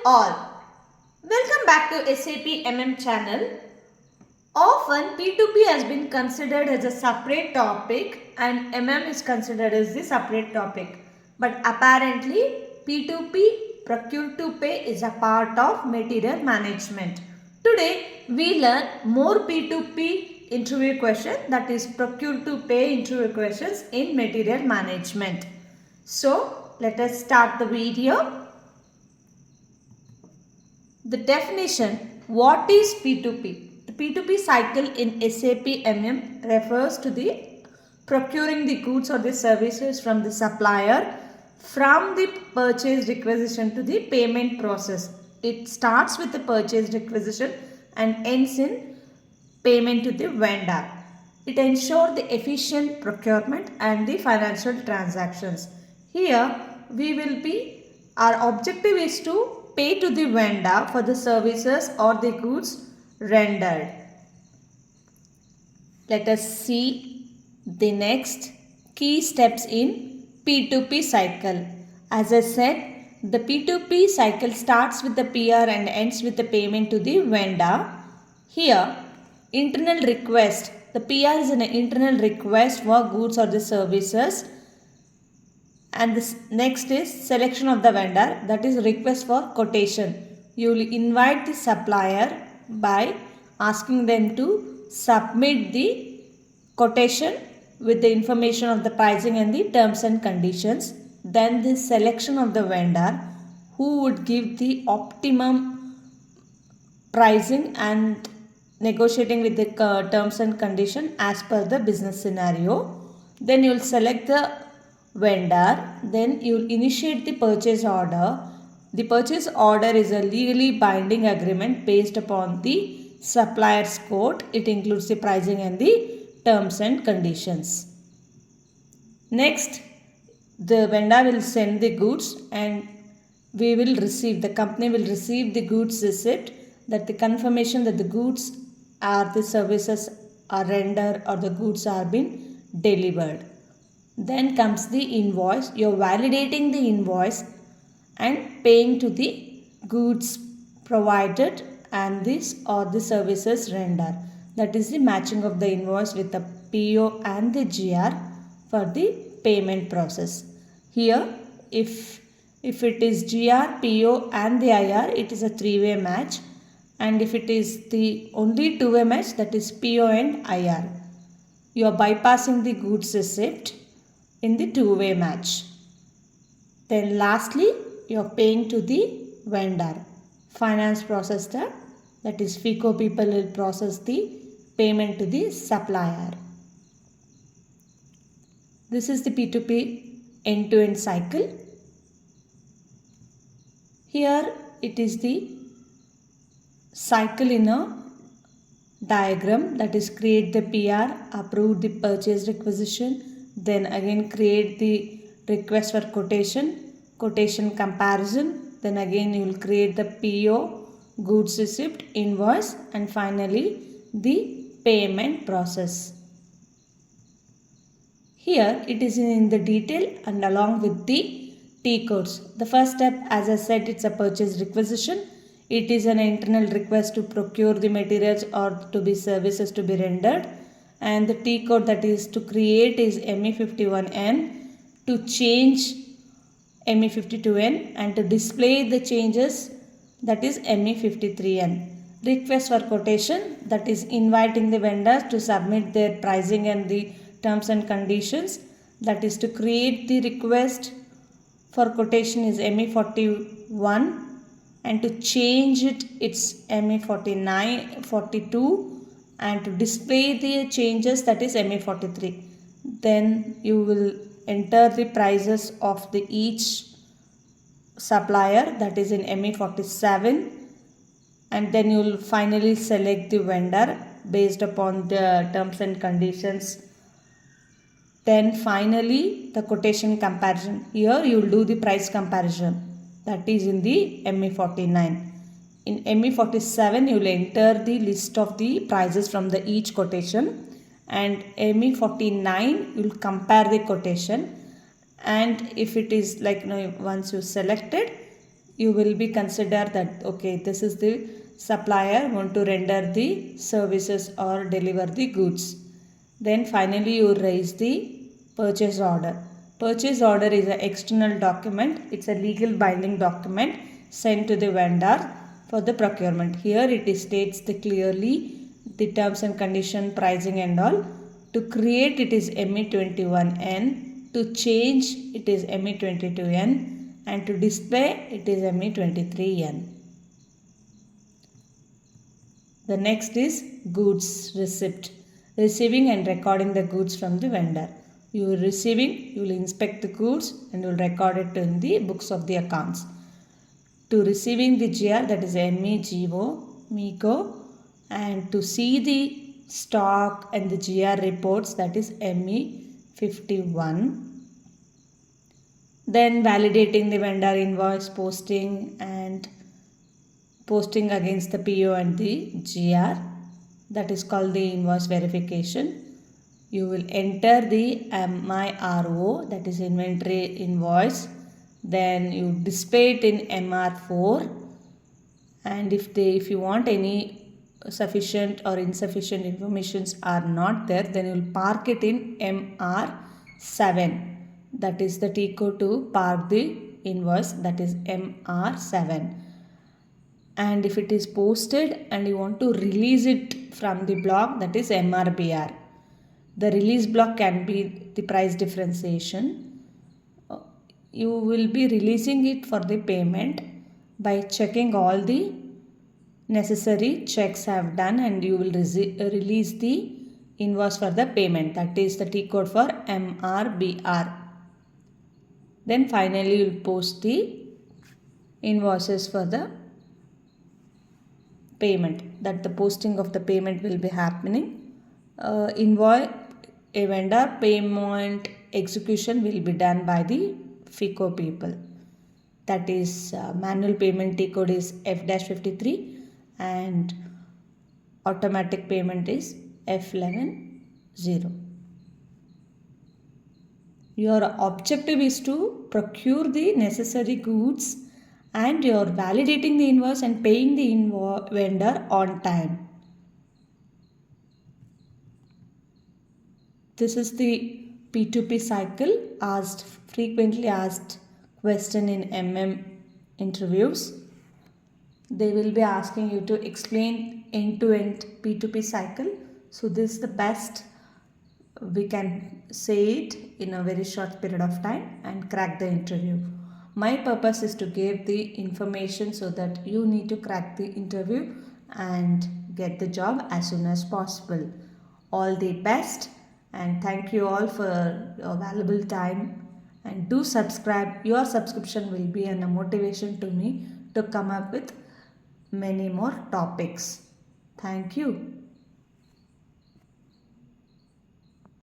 all. Welcome back to SAP channel. Often P2P has been considered as a separate topic and is considered as the separate topic. But apparently P2P, procure to pay, is a part of material management. Today we learn more P2P interview question, that is procure to pay interview questions in material management. So let us start the video. The definition, what is P2P? The P2P cycle in SAP refers to the procuring the goods or the services from the supplier from the purchase requisition to the payment process. It starts with the purchase requisition and ends in payment to the vendor. It ensures the efficient procurement and the financial transactions. Here our objective is to pay to the vendor for the services or the goods rendered. Let us see the next key steps in P2P cycle. As I said, the P2P cycle starts with the PR and ends with the payment to the vendor. Here, internal request. The PR is an internal request for goods or the services. And this next is selection of the vendor, that is request for quotation. You will invite the supplier by asking them to submit the quotation with the information of the pricing and the terms and conditions. Then the selection of the vendor who would give the optimum pricing and negotiating with the terms and condition as per the business scenario. Then you will select the vendor, then you will initiate the purchase order. The purchase order is a legally binding agreement based upon the supplier's quote. It includes the pricing and the terms and conditions. Next, the vendor will send the goods and the company will receive the goods receipt, that the confirmation that the goods or the services are rendered or the goods are being delivered. Then comes the invoice. You are validating the invoice and paying to the goods provided and this or the services rendered. That is the matching of the invoice with the PO and the GR for the payment process. Here, if it is GR, PO and the IR, it is a three-way match. And if it is the only two-way match, that is PO and IR. You are bypassing the goods receipt in the two-way match. Then lastly, you are paying to the vendor. Finance processor, that is FICO people, will process the payment to the supplier. This is the P2P end-to-end cycle. Here it is the cycle in a diagram, that is create the PR, approve the purchase requisition, then again create the request for quotation comparison, then again you will create the PO, goods receipt, invoice, and finally the payment process. Here it is in the detail and along with the T codes. The first step, as I said, it's a purchase requisition. It is an internal request to procure the materials or to be services to be rendered. And the T code that is to create is ME51N, to change ME52N, and to display the changes, that is ME53N. Request for quotation, that is inviting the vendors to submit their pricing and the terms and conditions, that is to create the request for quotation is ME41, and to change it's ME49, 42, and to display the changes, that is ME43. Then you will enter the prices of the each supplier, that is in ME47, and then you will finally select the vendor based upon the terms and conditions. Then finally the quotation comparison. Here you will do the price comparison, that is in the ME49. In ME47 you will enter the list of the prices from the each quotation, and ME49 you will compare the quotation, and if it is like once you selected, you will be consider that okay, this is the supplier want to render the services or deliver the goods. Then finally you raise the purchase order. Purchase order is an external document. It's a legal binding document sent to the vendor for the procurement. Here it states the clearly the terms and condition, pricing and all. To create it is ME21N. To change it is ME22N. And to display it is ME23N. The next is goods receipt. Receiving and recording the goods from the vendor. You will receiving, you will inspect the goods and you will record it in the books of the accounts. To receiving the GR, that is MEGO, and to see the stock and the GR reports, that is ME51. Then validating the vendor invoice, posting and posting against the PO and the GR, that is called the invoice verification. You will enter the MIRO, that is inventory invoice. Then you display it in MR4, and if you want any sufficient or insufficient informations are not there, then you will park it in MR7. That is the T code to park the invoice, that is MR7. And if it is posted and you want to release it from the block, that is MRBR. The release block can be the price differentiation. You will be releasing it for the payment by checking all the necessary checks have done, and you will release the invoice for the payment, that is the T code for MRBR. Then finally you will post the invoices for the payment, that the posting of the payment will be happening. Invoice a vendor payment execution will be done by the FICO people, that is manual payment T code is F-53 and automatic payment is F110. Your objective is to procure the necessary goods and you are validating the invoice and paying the vendor on time. This is the P2P cycle, frequently asked question in interviews. They will be asking you to explain end-to-end P2P cycle. So this is the best we can say it in a very short period of time and crack the interview. My purpose is to give the information so that you need to crack the interview and get the job as soon as possible. All the best, and thank you all for your valuable time, and do subscribe. Your subscription will be a motivation to me to come up with many more topics. Thank you.